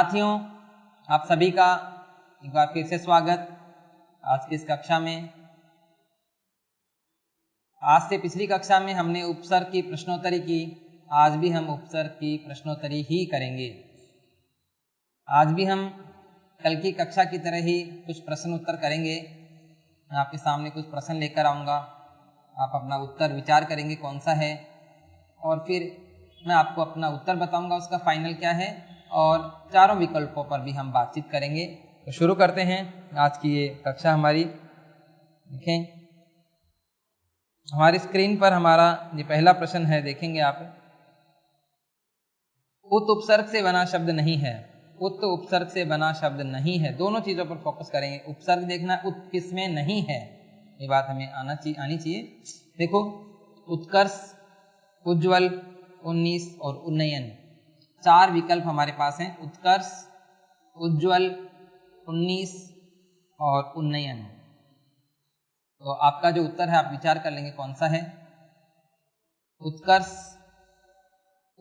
साथियों, आप सभी का एक बार फिर से स्वागत आज की इस कक्षा में। आज से पिछली कक्षा में हमने उपसर्ग की प्रश्नोत्तरी की, आज भी हम उपसर्ग की प्रश्नोत्तरी ही करेंगे। आज भी हम कल की कक्षा की तरह ही कुछ प्रश्न उत्तर करेंगे। मैं आपके सामने कुछ प्रश्न लेकर आऊँगा, आप अपना उत्तर विचार करेंगे कौन सा है, और फिर मैं आपको अपना उत्तर बताऊंगा उसका फाइनल क्या है, और चारों विकल्पों पर भी हम बातचीत करेंगे। तो शुरू करते हैं आज की ये कक्षा हमारी। देखें, हमारी स्क्रीन पर हमारा ये पहला प्रश्न है, देखेंगे आप। उत उपसर्ग से बना शब्द नहीं है। उत उपसर्ग से बना शब्द नहीं है, दोनों चीजों पर फोकस करेंगे। उपसर्ग देखना, उत किसमें नहीं है, ये बात हमें आनी चाहिए। देखो, उत्कर्ष, उज्ज्वल, 19 और उन्नयन, चार विकल्प हमारे पास हैं। उत्कर्ष, उज्ज्वल, 19 और उन्नयन। तो आपका जो उत्तर है आप विचार कर लेंगे कौन सा है। उत्कर्ष,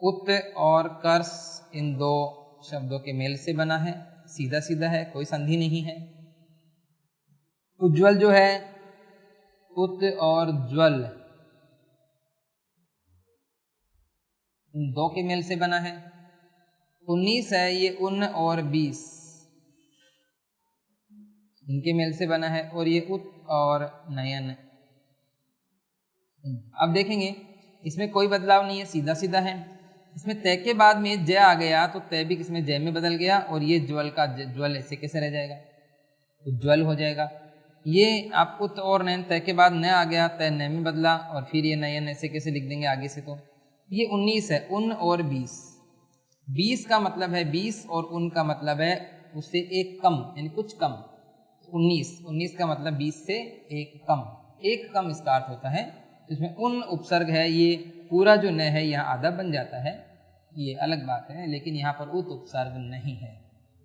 उत और कर्ष इन दो शब्दों के मेल से बना है, सीधा सीधा है, कोई संधि नहीं है। उज्ज्वल जो है, उत और ज्वल इन दो के मेल से बना है। 19 है, ये उन और 20 इनके मेल से बना है, और ये उत और नयन। अब देखेंगे इसमें कोई बदलाव नहीं है, सीधा सीधा है। इसमें तय के बाद में जय आ गया तो तय भी किसमें, जय में बदल गया, और ये ज्वल का ज्वल ऐसे कैसे रह जाएगा, उज्ज्वल हो जाएगा। ये आप उत और नयन, तय के बाद न आ गया, तय न में बदला, और फिर ये नयन ऐसे कैसे लिख देंगे आगे से। तो ये 19 है, उन और 20। 20 का मतलब है 20 और उन का मतलब है उससे एक कम, यानी कुछ कम। 19 का मतलब 20 से एक कम इसका अर्थ होता है। इसमें उन उपसर्ग है, ये पूरा जो न है यहाँ आधा बन जाता है, ये अलग बात है, लेकिन यहाँ पर उत उपसर्ग नहीं है।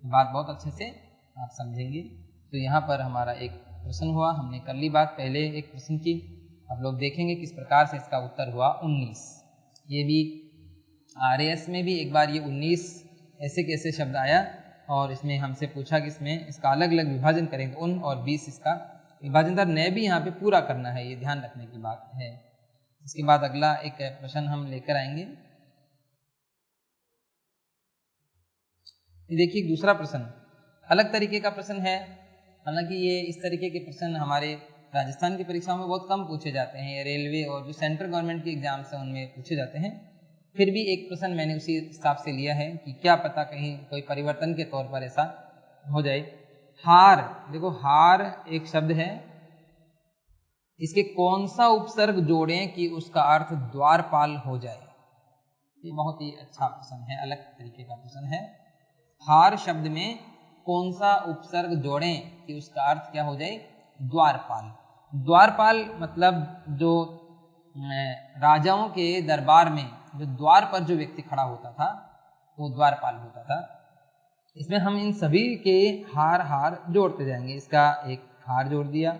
बात बहुत अच्छे से आप समझेंगे। तो यहाँ पर हमारा एक प्रश्न हुआ, हमने कर ली बात पहले एक प्रश्न की। अब लोग देखेंगे किस प्रकार से इसका उत्तर हुआ 19। ये भी RAS में भी एक बार ये 19 ऐसे कैसे शब्द आया, और इसमें हमसे पूछा कि इसमें इसका अलग अलग विभाजन करेंगे, उन और 20 इसका विभाजन था। न भी यहाँ पे पूरा करना है, ये ध्यान रखने की बात है। इसके बाद अगला एक प्रश्न हम लेकर आएंगे। देखिए, दूसरा प्रश्न अलग तरीके का प्रश्न है। हालांकि ये इस तरीके के प्रश्न हमारे राजस्थान की परीक्षाओं में बहुत कम पूछे जाते हैं, रेलवे और जो सेंट्रल गवर्नमेंट के एग्जाम्स हैं उनमें पूछे जाते हैं। फिर भी एक प्रश्न मैंने उसी हिसाब से लिया है कि क्या पता कहीं कोई परिवर्तन के तौर पर ऐसा हो जाए। हार, देखो हार एक शब्द है, इसके कौन सा उपसर्ग जोड़ें कि उसका अर्थ द्वारपाल हो जाए। ये बहुत ही अच्छा प्रश्न है, अलग तरीके का प्रश्न है। हार शब्द में कौन सा उपसर्ग जोड़ें कि उसका अर्थ क्या हो जाए, द्वारपाल। द्वारपाल मतलब जो राजाओं के दरबार में जो द्वार पर जो व्यक्ति खड़ा होता था वो द्वारपाल होता था। इसमें हम इन सभी के हार हार जोड़ते जाएंगे। इसका एक हार जोड़ दिया,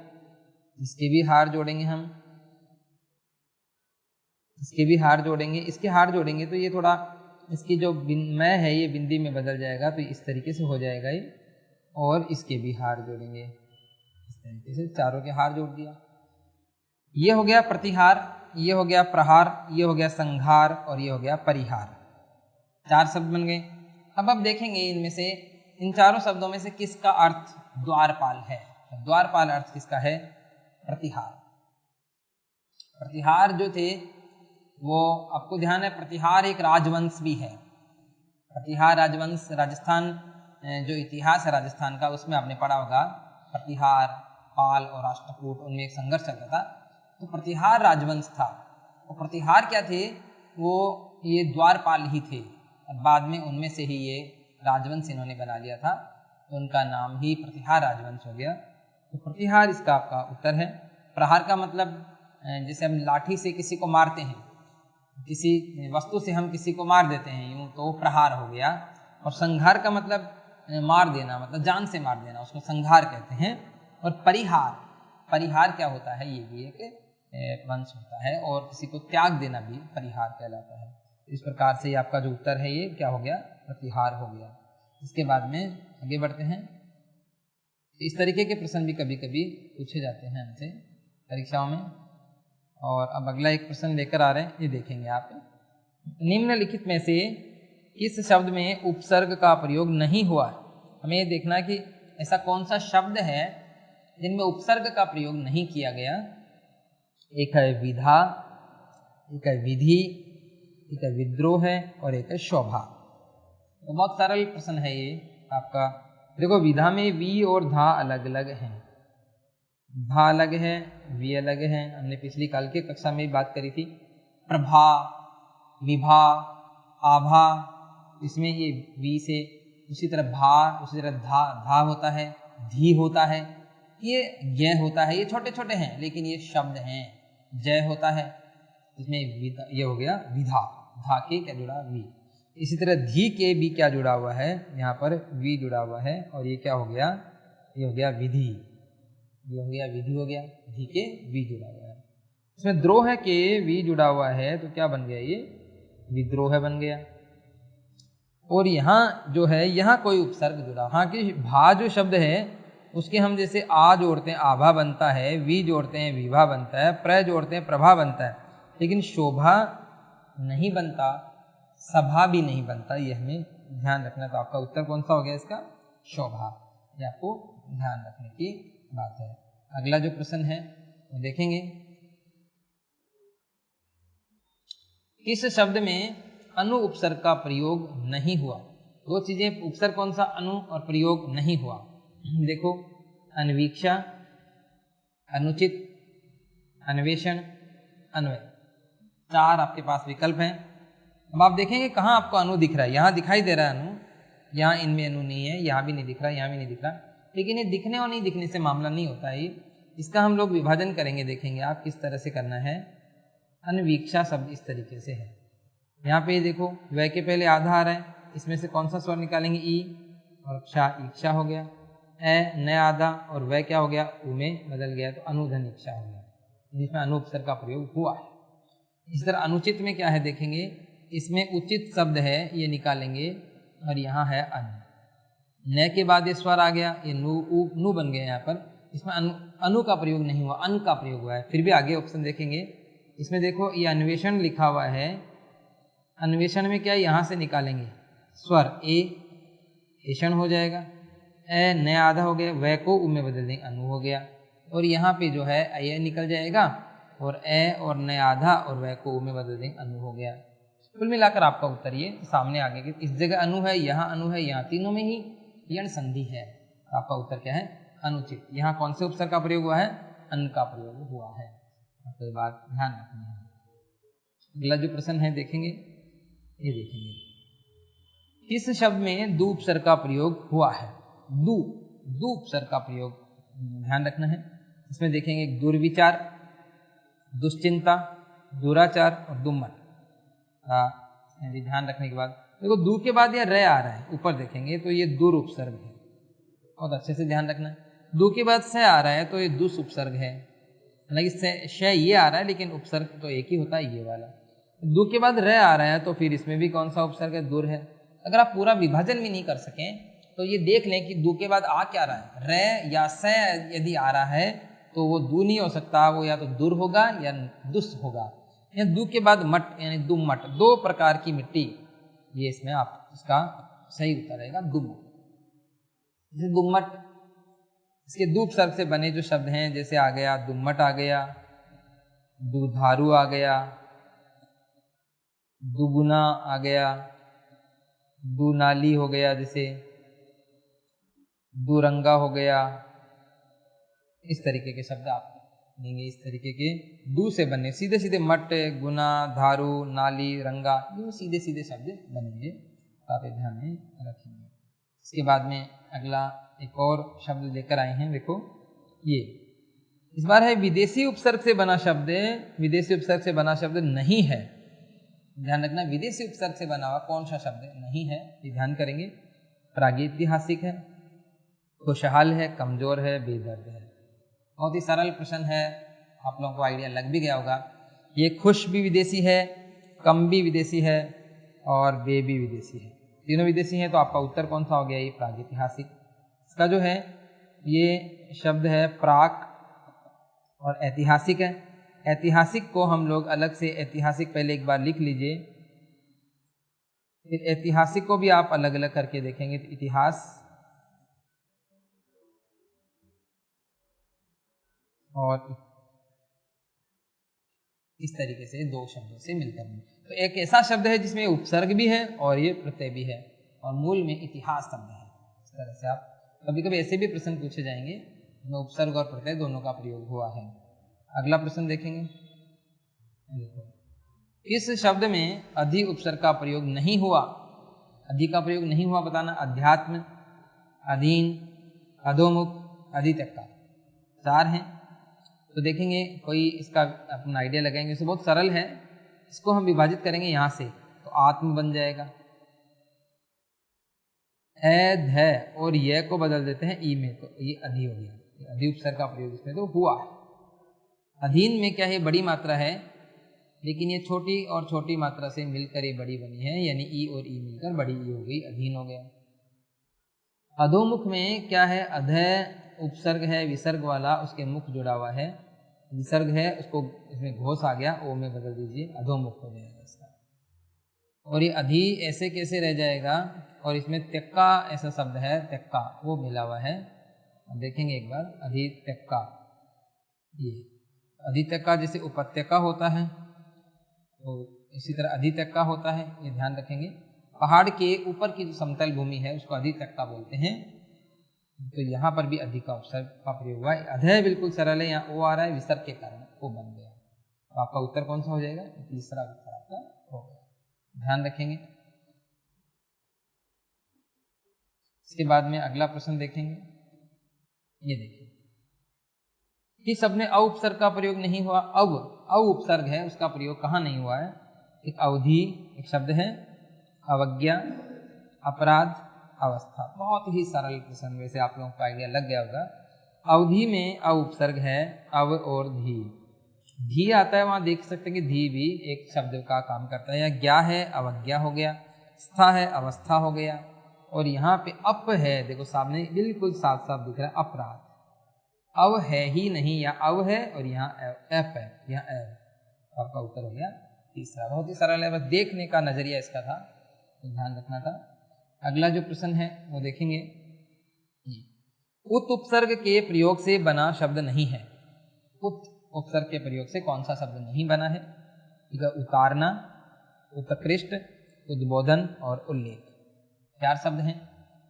इसके भी हार जोड़ेंगे हम, इसके भी हार जोड़ेंगे, इसके हार जोड़ेंगे तो ये थोड़ा इसकी जो मैं है ये बिंदी में बदल जाएगा, तो इस तरीके से हो जाएगा ये। और इसके भी हार जोड़ेंगे, इस तरीके से चारों के हार जोड़ दिया। ये हो गया प्रतिहार, ये हो गया प्रहार, ये हो गया संहार, और ये हो गया परिहार। 4 शब्द बन गए। अब देखेंगे इनमें से, इन चारों शब्दों में से किसका अर्थ द्वारपाल है। द्वारपाल अर्थ किसका है, प्रतिहार। प्रतिहार जो थे वो, आपको ध्यान है, प्रतिहार एक राजवंश भी है। प्रतिहार राजवंश, राजस्थान जो इतिहास है राजस्थान का उसमें आपने पढ़ा होगा, प्रतिहार, पाल और राष्ट्रकूट, उनमें एक संघर्ष चलता था। तो प्रतिहार राजवंश था। और प्रतिहार क्या थे, वो ये द्वारपाल ही थे, और बाद में उनमें से ही ये राजवंश इन्होंने बना लिया था, तो उनका नाम ही प्रतिहार राजवंश हो गया। तो प्रतिहार इसका आपका उत्तर है। प्रहार का मतलब जैसे हम लाठी से किसी को मारते हैं, किसी वस्तु से हम किसी को मार देते हैं यूं, तो वो प्रहार हो गया। और संहार का मतलब मार देना, मतलब जान से मार देना, उसको संहार कहते हैं। और परिहार, परिहार क्या होता है, ये भी एक वंश होता है, और किसी को त्याग देना भी परिहार कहलाता है। इस प्रकार से आपका जो उत्तर है ये क्या हो गया, प्रतिहार हो गया। इसके बाद में आगे बढ़ते हैं। इस तरीके के प्रश्न भी कभी कभी पूछे जाते हैं हमसे परीक्षाओं में। और अब अगला एक प्रश्न लेकर आ रहे हैं, ये देखेंगे आप। निम्नलिखित में से किस शब्द में उपसर्ग का प्रयोग नहीं हुआ है? हमें ये देखना कि ऐसा कौन सा शब्द है जिनमें उपसर्ग का प्रयोग नहीं किया गया। एक है विधा, एक है विधि, एक है विद्रोह है और एक है शोभा। तो बहुत सरल प्रश्न है ये आपका। देखो विधा में वी और धा अलग अलग हैं, धा अलग है, वी अलग है। हमने पिछली काल के कक्षा में बात करी थी। प्रभा, विभा, आभा, इसमें ये वी से, उसी तरह भा, उसी तरह धा, धा होता है, धी होता है, ये जय होता है। ये छोटे छोटे हैं लेकिन ये शब्द हैं। जय होता है, इसमें ये हो गया विधा, धा के क्या जुड़ा वी। इसी तरह धी के भी क्या जुड़ा हुआ है, यहाँ पर वी जुड़ा हुआ है और ये क्या हो गया, ये हो गया विधि, ये हो गया विधि हो गया, धी के वी जुड़ा हुआ है। इसमें द्रोह के वी जुड़ा हुआ है तो क्या बन गया, ये विद्रोह बन गया। और यहाँ जो है, यहाँ कोई उपसर्ग जुड़ा, हाँ कि भा जो शब्द है उसके हम जैसे आ जोड़ते हैं आभा बनता है, वी जोड़ते हैं विभा बनता है, प्र जोड़ते हैं प्रभा बनता है, लेकिन शोभा नहीं बनता, सभा भी नहीं बनता। ये हमें ध्यान रखना। तो आपका उत्तर कौन सा हो गया इसका, शोभा। ये आपको ध्यान रखने की बात है। अगला जो प्रश्न है वो देखेंगे। किस शब्द में अनु उपसर्ग का प्रयोग नहीं हुआ? दो चीजें, उपसर्ग कौन सा, अनु और प्रयोग नहीं हुआ। देखो अन्वीक्षा, अनुचित, अन्वेषण, अन्वय, चार आपके पास विकल्प हैं। अब आप देखेंगे कहाँ आपको अनु दिख रहा है। यहाँ दिखाई दे रहा है अनु, यहाँ इनमें अनु नहीं है, यहाँ भी नहीं दिख रहा, यहाँ भी नहीं दिख रहा। लेकिन ये दिखने और नहीं दिखने से मामला नहीं होता है। इसका हम लोग विभाजन करेंगे, देखेंगे आप किस तरह से करना है। अन्वीक्षा शब्द इस तरीके से है। यहाँ पे देखो वह के पहले आधा आ रहा है, इसमें से कौन सा स्वर निकालेंगे, ई, और क्षा, इच्छा हो गया। ए नया आधा और वह क्या हो गया, उ में बदल गया, तो अनुधन इच्छा हो गया, जिसमें अनु उपसर्ग का प्रयोग हुआ है। इस तरह अनुचित में क्या है देखेंगे, इसमें उचित शब्द है ये निकालेंगे और यहाँ है अन, न के बाद ये स्वर आ गया, ये नु, उ, नु बन गया। यहाँ पर इसमें अनु का प्रयोग नहीं हुआ, अन का प्रयोग हुआ है। फिर भी आगे ऑप्शन देखेंगे, इसमें देखो ये अन्वेषण लिखा हुआ है। अन्वेषण में क्या, यहाँ से निकालेंगे स्वर ए, ऐषण हो जाएगा। ए नया आधा हो गया, वह को उ में बदल देंगे, अनु हो गया। और यहाँ पे जो है ए निकल जाएगा और ए और नया आधा और वह को उ में बदल देंगे, अनु हो गया। कुल मिलाकर आपका उत्तर ये सामने आगे के, इस जगह अनु है, यहाँ अनु है, यहाँ तीनों में ही यण संधि है। आपका उत्तर क्या है, अनुचित। यहाँ कौन से उपसर्ग का प्रयोग हुआ है, अन का प्रयोग हुआ है। तो ये बात ध्यान रखनी है। अगला जो प्रश्न है देखेंगे, ये देखेंगे किस शब्द में दू उपसर्ग का प्रयोग हुआ है। दू, दू उपसर्ग का प्रयोग ध्यान रखना है। इसमें देखेंगे दुर्विचार, दुश्चिंता, दुराचार और दुम्मट। ध्यान रखने के बाद देखो दू के बाद यह रे आ रहा है, ऊपर देखेंगे तो ये दुर उपसर्ग है, बहुत अच्छे से ध्यान रखना। दू के बाद से आ रहा है तो ये दुस उपसर्ग है, हालांकि श ये आ रहा है लेकिन उपसर्ग तो एक ही होता है, ये वाला। दू के बाद रे आ रहा है तो फिर इसमें भी कौन सा उपसर्ग है, दुर है। अगर आप पूरा विभाजन भी नहीं कर सकें तो ये देख लें कि दू के बाद आ क्या रहा है, रे या से यदि आ रहा है तो वो दू नहीं हो सकता, वो या तो दुर होगा या दुस होगा। या दू के बाद मट यानी दुम्मट, दो प्रकार की मिट्टी, ये इसमें आप इसका सही उत्तर रहेगा दुम्मट। जैसे दुम्मट, इसके दू उपसर्ग से बने जो शब्द हैं, जैसे आ गया दुम्मट, आ गया दुधारू, आ गया दुगुना, आ गया दुनाली, हो गया जैसे दुरंगा हो गया। इस तरीके के शब्द आप लेंगे, इस तरीके के दू से बने सीधे सीधे मट, गुना, धारू, नाली, रंगा, ये सीधे सीधे शब्द बनेंगे, आप ध्यान में रखेंगे। इसके बाद में अगला एक और शब्द लेकर आए हैं, देखो ये इस बार है विदेशी उपसर्ग से बना शब्द। विदेशी उपसर्ग से बना शब्द नहीं है, ध्यान रखना। विदेशी उपसर्ग से बना हुआ कौन सा शब्द नहीं है, ये ध्यान करेंगे। प्रागैतिहासिक है, खुशहाल है, कमजोर है, बेदर्द है। बहुत ही सरल प्रश्न है, आप लोगों को आइडिया लग भी गया होगा। ये खुश भी विदेशी है, कम भी विदेशी है और बे भी विदेशी है। तीनों विदेशी हैं, तो आपका उत्तर कौन सा हो गया? ये प्रागैतिहासिक। इसका जो है ये शब्द है प्राक और ऐतिहासिक है। ऐतिहासिक को हम लोग अलग से ऐतिहासिक पहले एक बार लिख लीजिए, फिर ऐतिहासिक को भी आप अलग अलग करके देखेंगे तो इतिहास और इस तरीके से दो शब्दों से मिलकर बने। तो एक ऐसा शब्द है जिसमें उपसर्ग भी है और ये प्रत्यय भी है और मूल में इतिहास शब्द है। इस तरह से आप कभी कभी ऐसे भी प्रश्न पूछे जाएंगे जिसमें उपसर्ग और प्रत्यय दोनों का प्रयोग हुआ है। अगला प्रश्न देखेंगे। इस शब्द में अधि उपसर्ग का प्रयोग नहीं हुआ। अधि का प्रयोग नहीं हुआ बताना। अध्यात्म, अधीन, अधोमुख, अधित्यक्ता, चार हैं। तो देखेंगे कोई इसका अपना आइडिया लगाएंगे। इसे बहुत सरल है, इसको हम विभाजित करेंगे यहाँ से तो आत्म बन जाएगा। ए ध और ये को बदल देते हैं ई में, तो ये अधि हो गया। अधि उपसर्ग का प्रयोग इसमें तो हुआ है। अधीन में क्या है? बड़ी मात्रा है, लेकिन ये छोटी और छोटी मात्रा से मिलकर ये बड़ी बनी है, यानी ई और ई मिलकर बड़ी ई हो गई, अधीन हो गया। अधोमुख में क्या है? अध उपसर्ग है विसर्ग वाला, उसके मुख जुड़ा हुआ है, विसर्ग है, उसको इसमें घोष आ गया, ओ में बदल दीजिए, अधोमुख हो जाएगा इसका। और ये अधि ऐसे कैसे रह जाएगा? और इसमें त्यक्का ऐसा शब्द है, त्यक्का वो मिला हुआ है। देखेंगे एक बार, अधि त्यक्का, ये अधि त्यक्का जैसे उपत्यका होता है तो इसी तरह अधित्यक्का होता है, ये ध्यान रखेंगे। पहाड़ के ऊपर की जो समतल भूमि है उसको अधित्यक्का बोलते हैं। तो यहाँ पर भी अधि का उपसर्ग का प्रयोग हुआ है। अधय बिल्कुल सरल है, यहाँ ओ आ रहा है, विसर्ग के कारण ओ बन गया। तो आपका उत्तर कौन सा हो जाएगा? तीसरा उत्तर आपका हो गया, ध्यान रखेंगे। इसके बाद में अगला प्रश्न देखेंगे। ये देखिए, किस शब्द में अ उपसर्ग का प्रयोग नहीं हुआ? अब अ उपसर्ग है, उसका प्रयोग कहाँ नहीं हुआ है? एक अवधि एक शब्द है, अवज्ञा, अपराध, अवस्था। बहुत ही सरल प्रश्न, वैसे आप लोगों को आइडिया लग गया होगा। अवधि में अ उपसर्ग है, अव और धी। धी आता है, वहां देख सकते हैं कि धी भी एक शब्द का काम करता है। या ज्ञा है, अवज्ञा हो गया, स्था है, अवस्था हो गया, और यहाँ पे अप है, देखो सामने बिल्कुल साफ साफ दिख रहा है, अपराध। अव है ही नहीं, या अव है और यहाँ एप है, यहाँ एव। आपका उत्तर हो गया तीसरा। बहुत ही सरल है, बस देखने का नजरिया इसका था, तो ध्यान रखना था। अगला जो प्रश्न है वो देखेंगे। उत उपसर्ग के प्रयोग से बना शब्द नहीं है। उत उपसर्ग के प्रयोग से कौन सा शब्द नहीं बना है? उतारना, उत्कृष्ट, उद्बोधन और उल्लेख, चार शब्द हैं।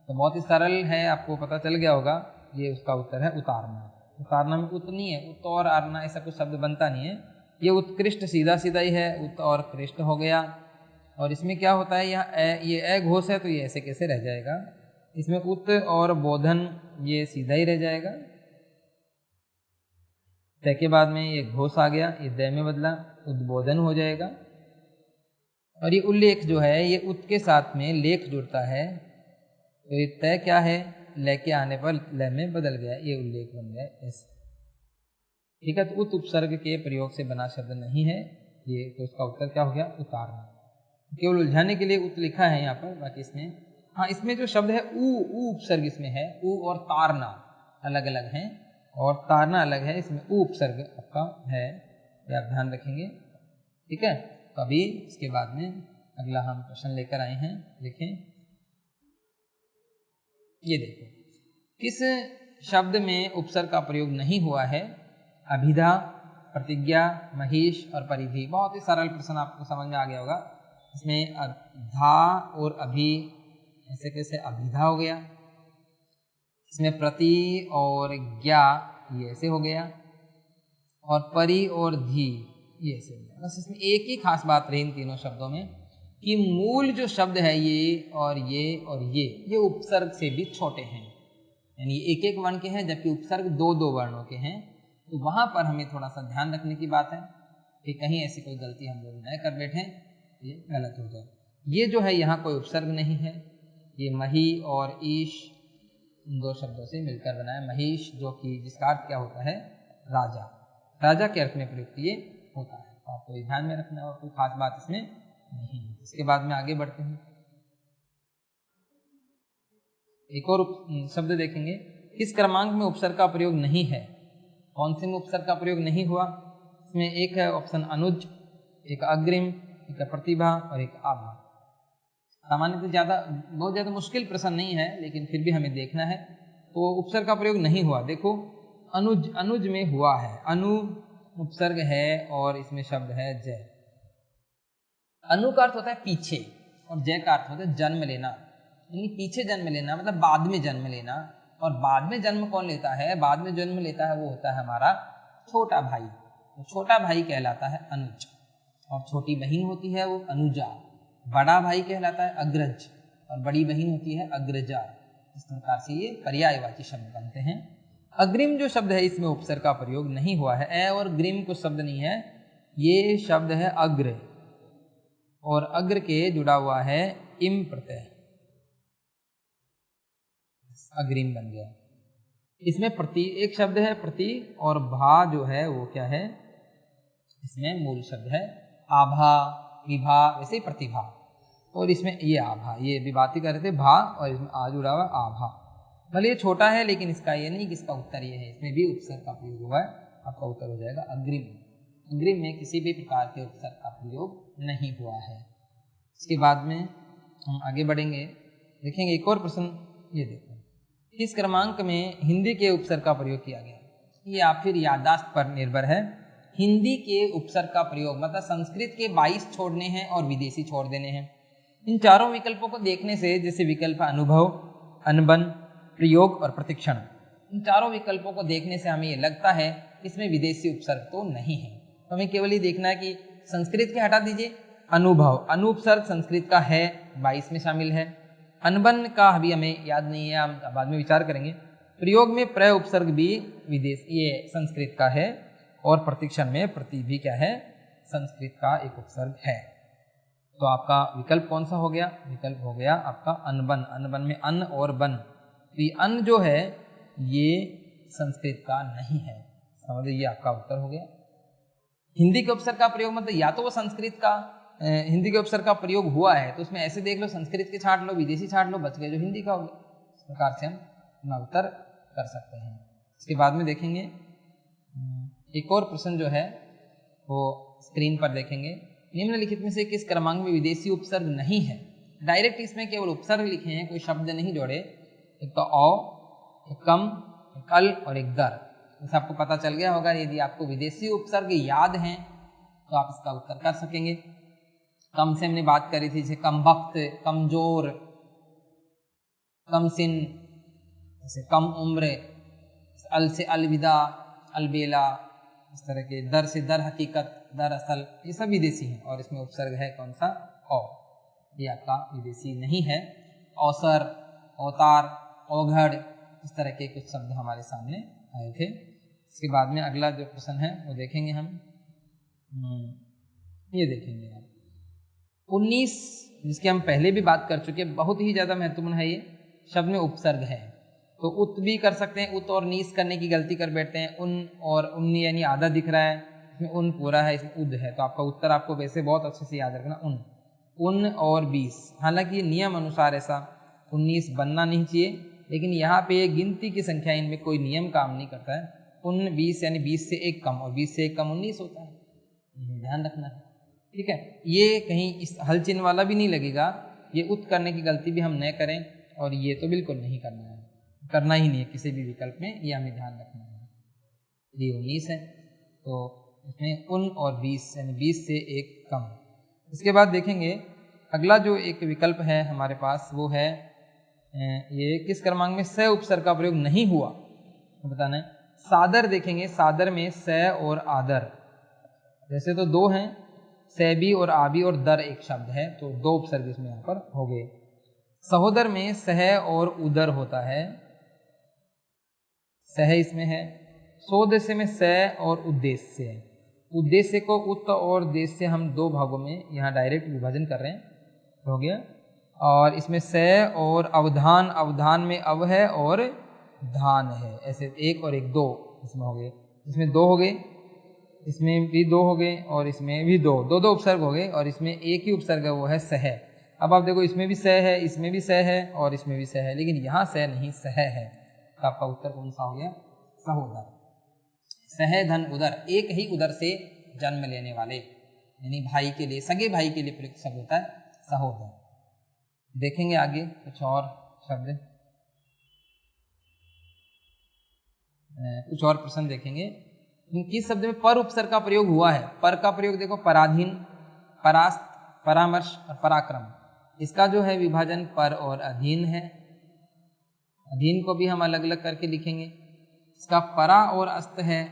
तो बहुत ही सरल है, आपको पता चल गया होगा, ये उसका उत्तर है उतारना। उतारना में उत नहीं है, उत और आरना ऐसा कुछ शब्द बनता नहीं है। ये उत्कृष्ट सीधा सीधा ही है, उत और कृष्ट हो गया। और इसमें क्या होता है, यहाँ ये ए घोष है, तो ये ऐसे कैसे रह जाएगा? इसमें उत और बोधन ये सीधा ही रह जाएगा। त के बाद में ये घोष आ गया, ये द में बदला, उद्बोधन हो जाएगा। और ये उल्लेख जो है, ये उत के साथ में लेख जुड़ता है, तो ये तय क्या है? ल के आने पर ल में बदल गया, ये उल्लेख बन गया ऐसे। ठीक है, तो उत उपसर्ग के प्रयोग से बना शब्द नहीं है ये, तो उसका उत्तर क्या हो गया? उतारना। केवल उलझाने के लिए उत लिखा है यहाँ पर, बाकी इसमें हाँ, इसमें जो शब्द है ऊ उपसर्ग इसमें है, ऊ और तारना अलग अलग हैं, और तारना अलग है, इसमें ऊ उपसर्ग आपका है, ये आप ध्यान रखेंगे। ठीक है, तो अभी इसके बाद में अगला हम प्रश्न लेकर आए हैं, देखें। ये देखो, किस शब्द में उपसर्ग का प्रयोग नहीं हुआ है? अभिधा, प्रतिज्ञा, महिष और परिधि। बहुत ही सरल प्रश्न, आपको समझ में आ गया होगा। इसमें धा और अभि ऐसे कैसे अभिधा हो गया, इसमें प्रति और ज्ञा ये ऐसे हो गया, और परि और धी ये ऐसे हो गया। बस इसमें एक ही खास बात रही इन तीनों शब्दों में कि मूल जो शब्द है ये और ये उपसर्ग से भी छोटे हैं, यानी एक एक वर्ण के हैं, जबकि उपसर्ग दो दो वर्णों के हैं। तो वहां पर हमें थोड़ा सा ध्यान रखने की बात है कि कहीं ऐसी कोई गलती हम लोग न कर बैठे, ये गलत हो जाए। ये जो है यहाँ कोई उपसर्ग नहीं है, ये मही और ईश इन दो शब्दों से मिलकर बना है। महिष जो कि जिसका अर्थ क्या होता है? राजा, राजा के अर्थ में प्रयुक्त ये होता है। तो आपको ध्यान में रखना, और कोई खास बात इसमें नहीं है। इसके बाद में आगे बढ़ते हैं। एक और शब्द देखेंगे, किस क्रमांक में उपसर्ग का प्रयोग नहीं है, कौन से में उपसर्ग का प्रयोग नहीं हुआ। इसमें एक है ऑप्शन अनुज, एक अग्रिम, एक प्रतिभा और एक आभा। सामान्यतः बहुत ज़्यादा मुश्किल प्रश्न नहीं है, लेकिन फिर भी हमें देखना है। तो उपसर्ग का प्रयोग नहीं हुआ, देखो अनुज, अनुज में हुआ है, अनु उपसर्ग है और इसमें शब्द है जय। अनु का अर्थ होता है पीछे और जय का अर्थ होता है जन्म लेना, यानी पीछे जन्म लेना मतलब बाद में जन्म लेना। और बाद में जन्म कौन लेता है, बाद में जन्म लेता है वो होता है हमारा छोटा भाई, तो छोटा भाई कहलाता है अनुज, और छोटी बहन होती है वो अनुजा। बड़ा भाई कहलाता है अग्रज और बड़ी बहन होती है अग्रजा। इस प्रकार से ये पर्यायवाची शब्द बनते हैं। अग्रिम जो शब्द है इसमें उपसर्ग का प्रयोग नहीं हुआ है, ए और ग्रिम कुछ शब्द नहीं है, ये शब्द है अग्र, और अग्र के जुड़ा हुआ है इम प्रत्यय, अग्रिम बन गया। इसमें प्रति एक शब्द है प्रति, और भा जो है वो क्या है, इसमें मूल शब्द है आभा, विभा, वैसे ही प्रतिभा। और इसमें ये आभा, ये भी बात ही कर रहे थे भा, और इसमें आ जुड़ा हुआ आभा। भले ये छोटा है लेकिन इसका ये नहीं कि इसका उत्तर ये है, इसमें भी उपसर्ग का प्रयोग हुआ है। आपका उत्तर हो जाएगा अग्रिम। अग्रिम में किसी भी प्रकार के उपसर्ग का प्रयोग नहीं हुआ है। इसके बाद में हम आगे बढ़ेंगे, देखेंगे एक और प्रश्न। ये देखो, किस क्रमांक में हिंदी के उपसर्ग का प्रयोग किया गया, ये आप फिर याददाश्त पर निर्भर है। हिंदी के उपसर्ग का प्रयोग मतलब संस्कृत के 22 छोड़ने हैं और विदेशी छोड़ देने हैं। इन चारों विकल्पों को देखने से, जैसे विकल्प अनुभव, अनबन, प्रयोग और प्रतिक्षण, इन चारों विकल्पों को देखने से हमें ये लगता है इसमें विदेशी उपसर्ग तो नहीं है। तो हमें केवल ये देखना है कि संस्कृत के हटा दीजिए, अनुभव, अनुपसर्ग संस्कृत का है, 22 में शामिल है। अनबन का अभी हमें याद नहीं है, हम बाद में विचार करेंगे। प्रयोग में प्रय उपसर्ग भी विदेश ये संस्कृत का है, और प्रतिक्षण में प्रति भी क्या है, संस्कृत का एक उपसर्ग है। तो आपका विकल्प कौन सा हो गया, विकल्प हो गया आपका अनबन। अनबन में अन और बन, तो ये अन जो है ये संस्कृत का नहीं है, समझ, ये आपका उत्तर हो गया। हिंदी के उपसर्ग का प्रयोग मतलब या तो वो संस्कृत का हिंदी के उपसर्ग का प्रयोग हुआ है तो उसमें ऐसे देख लो, संस्कृत के छांट लो, विदेशी छांट लो, बच गए जो हिंदी का हो गया। इस प्रकार से हम अपना उत्तर कर सकते हैं। इसके बाद में देखेंगे एक और प्रश्न जो है वो स्क्रीन पर देखेंगे। निम्नलिखित में से किस क्रमांक में विदेशी उपसर्ग नहीं है। डायरेक्ट इसमें केवल उपसर्ग लिखे हैं, कोई शब्द नहीं जोड़े। एक तो औ, एक कम, एक अल और एक दर। जैसे आपको पता चल गया होगा, यदि आपको विदेशी उपसर्ग याद हैं तो आप इसका उत्तर कर सकेंगे। कम से हमने बात करी थी, जैसे कम वक्त, कमजोर, कम सिन, जैसे कम उम्र, अल से अलविदा, अलबेला, इस तरह के। दर से दर हकीकत, दरअसल, ये सब विदेशी हैं। और इसमें उपसर्ग है कौन सा, औ, ये आपका विदेशी नहीं है। अवसर, अवतार, अवघड़, इस तरह के कुछ शब्द हमारे सामने आए थे। इसके बाद में अगला जो प्रश्न है वो देखेंगे हम, ये देखेंगे आप 19, जिसकी हम पहले भी बात कर चुके हैं, बहुत ही ज़्यादा महत्वपूर्ण है। ये शब्द में उपसर्ग है तो उत भी कर सकते हैं, उत और नीस करने की गलती कर बैठते हैं। उन और उन्नी, यानी आधा दिख रहा है, इसमें उन पूरा है, इसमें उद है। तो आपका उत्तर आपको वैसे बहुत अच्छे से याद रखना, उन। उन और 20, हालांकि ये नियम अनुसार ऐसा 19 बनना नहीं चाहिए, लेकिन यहाँ पे ये गिनती की संख्या, इनमें कोई नियम काम नहीं करता है। उन 20 यानी 20 से एक कम, और 20 से एक कम 19 होता है, ध्यान रखना है, ठीक है। ये कहीं इस हल चिन्ह वाला भी नहीं लगेगा, ये उत करने की गलती भी हम न करें, और ये तो बिल्कुल नहीं करना है, करना ही नहीं है किसी भी विकल्प में, ये हमें ध्यान रखना है। ये 19 है तो इसमें उन और 20 यानी 20 से एक कम। इसके बाद देखेंगे अगला जो एक विकल्प है हमारे पास, वो है ये किस क्रमांक में स उपसर्ग का प्रयोग नहीं हुआ, तो बताना है। सादर देखेंगे, सादर में स और आदर, जैसे तो दो हैं, सैबी और आबी, और दर एक शब्द है, तो दो उपसर्ग इसमें यहाँ पर हो गए। सहोदर में सह और उदर होता है, सह इसमें है। सोदेश्य में स और उद्देश्य है। उद्देश्य को उत और देश से हम दो भागों में यहाँ डायरेक्ट विभाजन कर रहे हैं, हो गया। और इसमें स और अवधान, अवधान में अव है और धान है, ऐसे एक और एक दो इसमें हो गए। इसमें दो हो गए, इसमें भी दो हो गए, और इसमें भी दो, दो दो उपसर्ग हो गए, और इसमें एक ही उपसर्ग है वो है सह। अब आप देखो इसमें भी स है, इसमें भी स है और इसमें भी स है, लेकिन यहाँ स नहीं सह है। तो आपका उत्तर कौन सा हो गया? सहोदर। सह धन उदर, एक ही उदर से जन्म लेने वाले, यानी भाई के लिए, सगे भाई के लिए प्रयुक्त शब्द होता है सहोदर। देखेंगे आगे कुछ और शब्द, कुछ और प्रश्न देखेंगे। किस शब्द में पर उपसर्ग का प्रयोग हुआ है? पर का प्रयोग देखो, पराधीन, परास्त, परामर्श और पराक्रम। इसका जो है विभाजन पर और अधीन है। अधीन को भी हम अलग अलग करके लिखेंगे। इसका परा और अस्त है,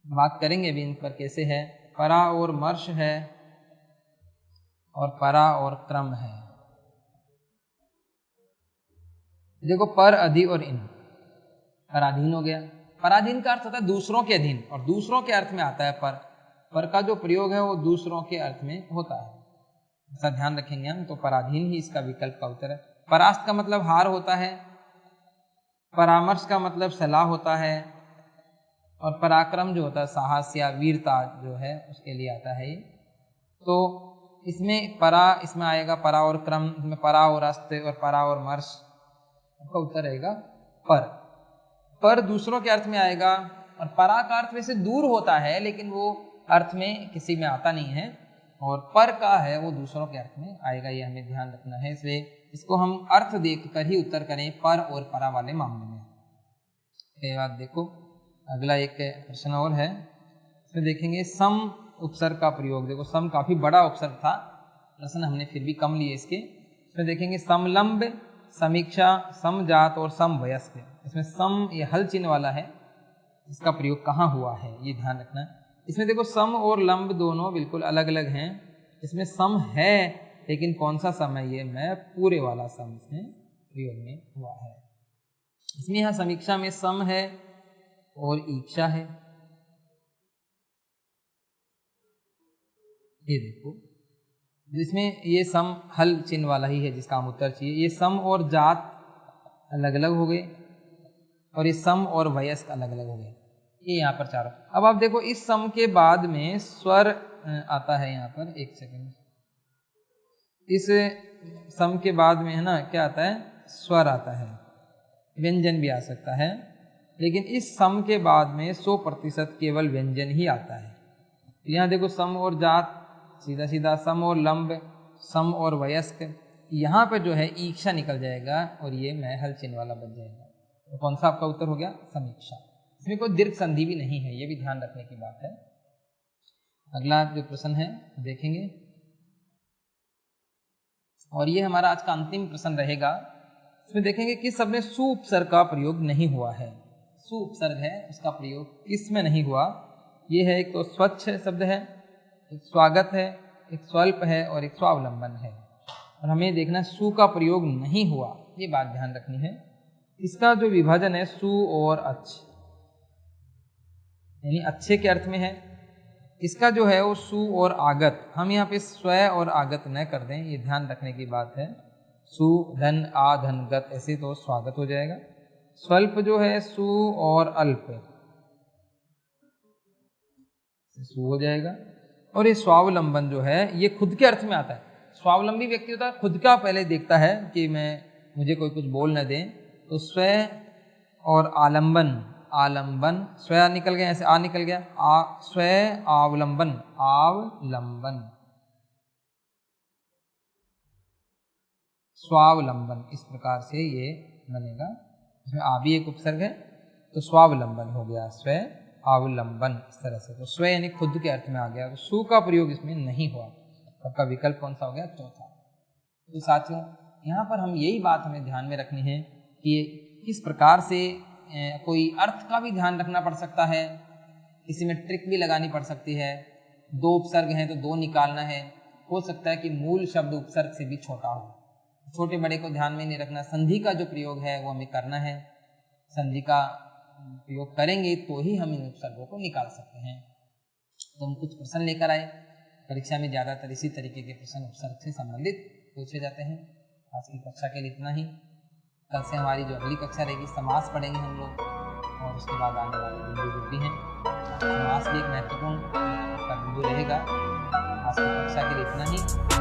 बात करेंगे अभी इन पर कैसे है। परा और मर्श है और परा और क्रम है। देखो पर, अधि और इन, पराधीन हो गया। पराधीन का अर्थ होता है दूसरों के अधीन, और दूसरों के अर्थ में आता है पर। पर का जो प्रयोग है वो दूसरों के अर्थ में होता है, ऐसा ध्यान रखेंगे हम। तो पराधीन ही इसका विकल्प का उत्तर है। परास्त का मतलब हार होता है, परामर्श का मतलब सलाह होता है, और पराक्रम जो होता है साहस या वीरता जो है उसके लिए आता है ये। तो इसमें परा, इसमें आएगा परा और क्रम, इसमें परा और अस्त और परा और मर्श, आपका उत्तर रहेगा पर। पर दूसरों के अर्थ में आएगा, और परा का अर्थ वैसे दूर होता है लेकिन वो अर्थ में किसी में आता नहीं है, और पर का है वो दूसरों के अर्थ में आएगा, ये हमें ध्यान रखना है। इसलिए इसको हम अर्थ देखकर ही उत्तर करें पर और परा वाले मामले में। ये बात देखो, अगला एक प्रश्न और है, इसमें देखेंगे सम उपसर्ग का प्रयोग। देखो सम काफी बड़ा उपसर्ग था, प्रश्न हमने फिर भी कम लिए इसके। इसमें देखेंगे समलंब, समीक्षा, समजात और समवयस्क। इसमें सम ये हल चिन्ह वाला है, इसका प्रयोग कहाँ हुआ है ये ध्यान रखना है। इसमें देखो सम और लंब दोनों बिल्कुल अलग अलग हैं। इसमें सम है लेकिन कौन सा सम है? ये मैं पूरे वाला सम इसमें प्रयोग में हुआ है। इसमें यहाँ समीक्षा में सम है और ईक्षा है। ये देखो, जिसमें ये सम हल चिन्ह वाला ही है जिसका हम उत्तर चाहिए। ये सम और जात अलग अलग हो गए, और ये सम और वयस्क अलग अलग हो गए। ये यहाँ पर चारों। अब आप देखो इस सम के बाद में स्वर आता है यहाँ पर, एक सेकंड, इस सम के बाद में है ना क्या आता है? स्वर आता है, व्यंजन भी आ सकता है, लेकिन इस सम के बाद में 100% केवल व्यंजन ही आता है। यहाँ देखो सम और जात, सीधा सीधा सम और लंब, सम और वयस्क, यहाँ पर जो है ईक्षा निकल जाएगा और ये मैं हल चिन्ह वाला बन जाएगा। तो कौन सा आपका उत्तर हो गया? समीक्षा। इसमें कोई दीर्घ संधि भी नहीं है, ये भी ध्यान रखने की बात है। अगला जो प्रश्न है देखेंगे, और ये हमारा आज का अंतिम प्रश्न रहेगा। इसमें देखेंगे किस शब्द में सु उपसर्ग का प्रयोग नहीं हुआ है। सु उपसर्ग है, उसका प्रयोग किसमें नहीं हुआ? ये है, एक तो स्वच्छ शब्द है, एक स्वागत है, एक स्वल्प है और एक स्वावलंबन है। और हमें देखना सु का प्रयोग नहीं हुआ, ये बात ध्यान रखनी है। इसका जो विभाजन है सु और अच्छ, यानी अच्छे के अर्थ में है। इसका जो है वो सु और आगत, हम यहाँ पे स्व और आगत न कर दें, ये ध्यान रखने की बात है। सु धन आ धन गत, ऐसे तो स्वागत हो जाएगा। स्वल्प जो है सु और अल्प, सु हो जाएगा। और ये स्वावलंबन जो है ये खुद के अर्थ में आता है। स्वावलंबी व्यक्ति होता है, खुद का पहले देखता है कि मुझे कोई कुछ बोल न दे, तो स्व और आलंबन, आलंबन, स्व निकल गया, ऐसे आ निकल गया, स्व आवलंबन, आवलंबन, स्वावलंबन, इस प्रकार से ये बनेगा। इसमें आ भी एक उपसर्ग है, तो स्वावलंबन हो गया, स्व आवलंबन, इस तरह से। तो स्व यानी खुद के अर्थ में आ गया, तो सु का प्रयोग इसमें नहीं हुआ। आपका विकल्प कौन सा हो गया? चौथा। तो साथियों यहाँ पर हम यही बात हमें ध्यान में रखनी है कि किस प्रकार से कोई अर्थ का भी ध्यान रखना पड़ सकता है, किसी में ट्रिक भी लगानी पड़ सकती है। दो उपसर्ग हैं तो दो निकालना है, हो सकता है कि मूल शब्द उपसर्ग से भी छोटा हो, छोटे बड़े को ध्यान में नहीं रखना। संधि का जो प्रयोग है वो हमें करना है, संधि का प्रयोग करेंगे तो ही हम इन उपसर्गों को निकाल सकते हैं। तो हम कुछ प्रश्न लेकर आए, परीक्षा में ज़्यादातर इसी तरीके के प्रश्न उपसर्ग से संबंधित पूछे जाते हैं। आज की कक्षा के लिए इतना ही। कल से हमारी जो अगली कक्षा रहेगी समास पढ़ेंगे हम लोग, और उसके बाद आने वाले बिंदु जो भी हैं, समास भी एक महत्वपूर्ण का बिंदु रहेगा। आज की कक्षा के लिए इतना ही।